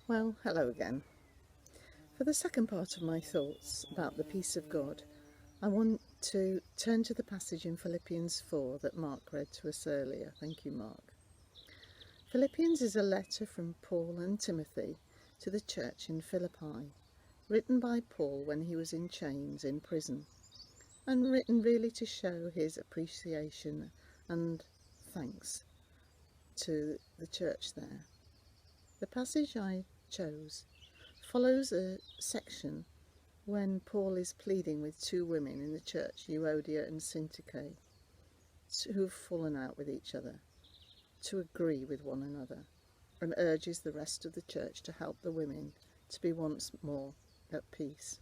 Well, hello again. For the second part of my thoughts about the peace of God, I want to turn to the passage in Philippians 4 that Mark read to us earlier. Thank you, Mark. Philippians is a letter from Paul and Timothy to the church in Philippi, written by Paul when he was in chains in prison, and written really to show his appreciation and thanks to the church there. The passage I chose follows a section when Paul is pleading with two women in the church, Euodia and Syntyche, who've fallen out with each other, to agree with one another, and urges the rest of the church to help the women to be once more at peace.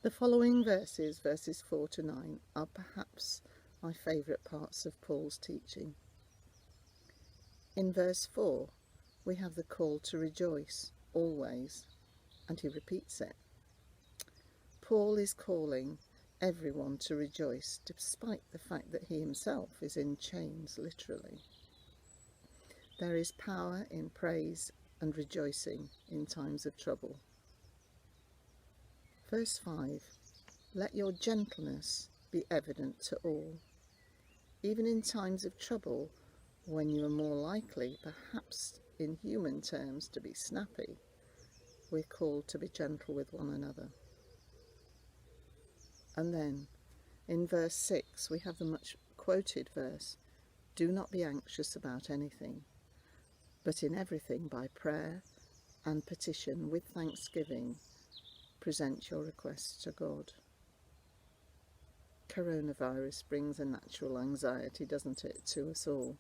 The following verses, verses 4 to 9, are perhaps my favourite parts of Paul's teaching. In verse 4, we have the call to rejoice always, and he repeats it. Paul is calling everyone to rejoice, despite the fact that he himself is in chains, literally. There is power in praise and rejoicing in times of trouble. Verse 5, let your gentleness be evident to all. Even in times of trouble, when you are more likely, perhaps in human terms, to be snappy, we're called to be gentle with one another. And then, in verse 6, we have the much quoted verse, do not be anxious about anything, but in everything by prayer and petition with thanksgiving, present your requests to God. Coronavirus brings a natural anxiety, doesn't it, to us all?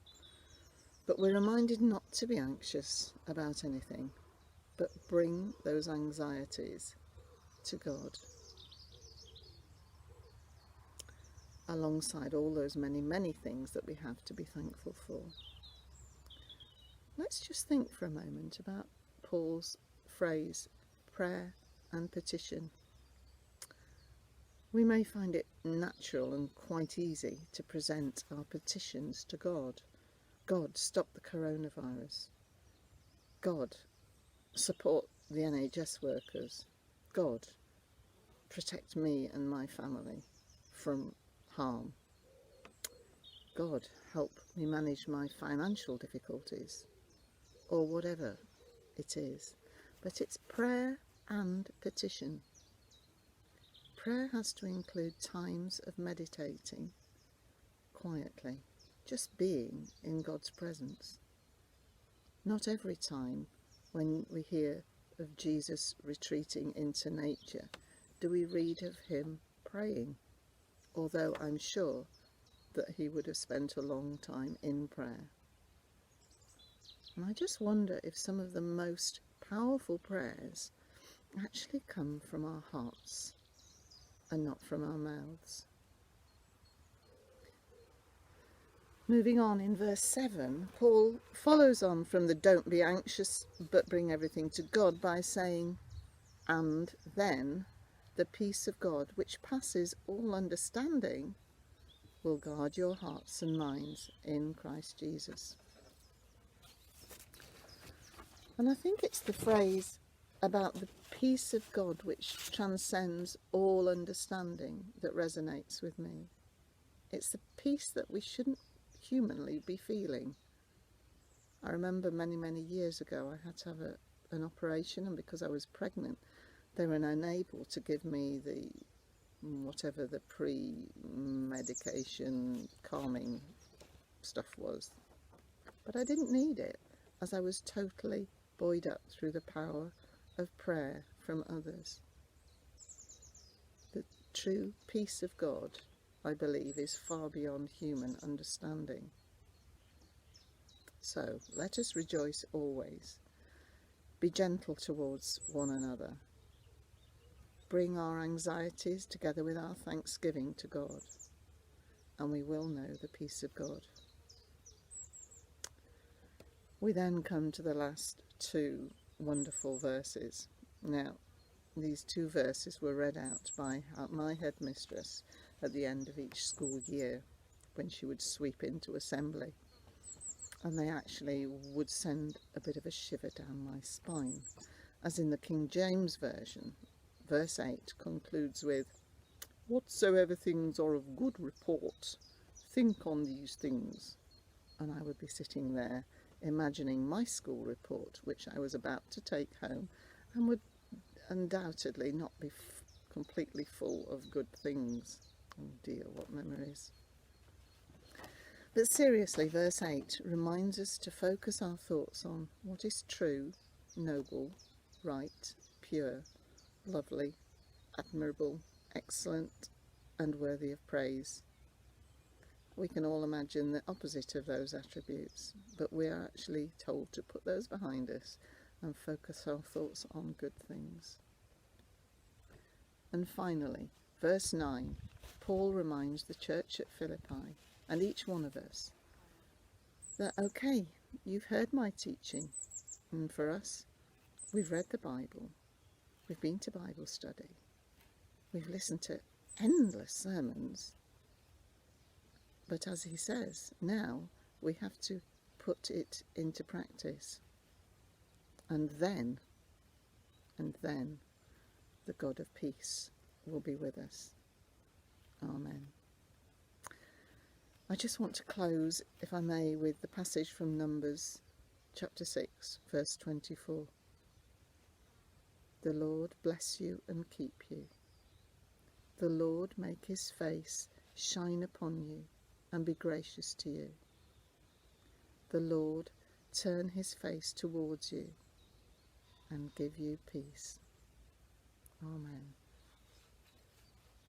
But we're reminded not to be anxious about anything, but bring those anxieties to God, alongside all those many things that we have to be thankful for. Let's just think for a moment about Paul's phrase, prayer and petition. We may find it natural and quite easy to present our petitions to God. God, stop the coronavirus. God, support the NHS workers. God, protect me and my family from harm. God, help me manage my financial difficulties, or whatever it is. But it's prayer and petition. Prayer has to include times of meditating quietly, just being in God's presence. Not every time when we hear of Jesus retreating into nature do we read of him praying, although I'm sure that he would have spent a long time in prayer. And I just wonder if some of the most powerful prayers actually come from our hearts and not from our mouths. Moving on in verse 7, Paul follows on from the don't be anxious but bring everything to God by saying, and then the peace of God, which passes all understanding, will guard your hearts and minds in Christ Jesus. And I think it's the phrase about the peace of God which transcends all understanding that resonates with me. It's the peace that we shouldn't humanly be feeling. I remember many years ago I had to have an operation, and because I was pregnant they were unable to give me the whatever the pre-medication calming stuff was. But I didn't need it, as I was totally buoyed up through the power of prayer from others. The true peace of God, I believe, is far beyond human understanding. So let us rejoice always. Be gentle towards one another. Bring our anxieties together with our thanksgiving to God, and we will know the peace of God. We then come to the last two wonderful verses. Now, these two verses were read out by my headmistress at the end of each school year when she would sweep into assembly. and they actually would send a bit of a shiver down my spine. As in the King James Version, verse 8 concludes with, "Whatsoever things are of good report, think on these things." And I would be sitting there imagining my school report, which I was about to take home, and would undoubtedly not be completely full of good things. Oh dear, what memories. But seriously, verse 8 reminds us to focus our thoughts on what is true, noble, right, pure, lovely, admirable, excellent, and worthy of praise. We can all imagine the opposite of those attributes, but we are actually told to put those behind us and focus our thoughts on good things. And finally, verse 9, Paul reminds the church at Philippi, and each one of us, that okay, you've heard my teaching, and for us, we've read the Bible, we've been to Bible study, we've listened to endless sermons, but as he says, now we have to put it into practice, and then the God of peace will be with us. Amen. I just want to close, if I may, with the passage from Numbers chapter 6, verse 24. The Lord bless you and keep you. The Lord make his face shine upon you and be gracious to you. The Lord turn his face towards you and give you peace. Amen.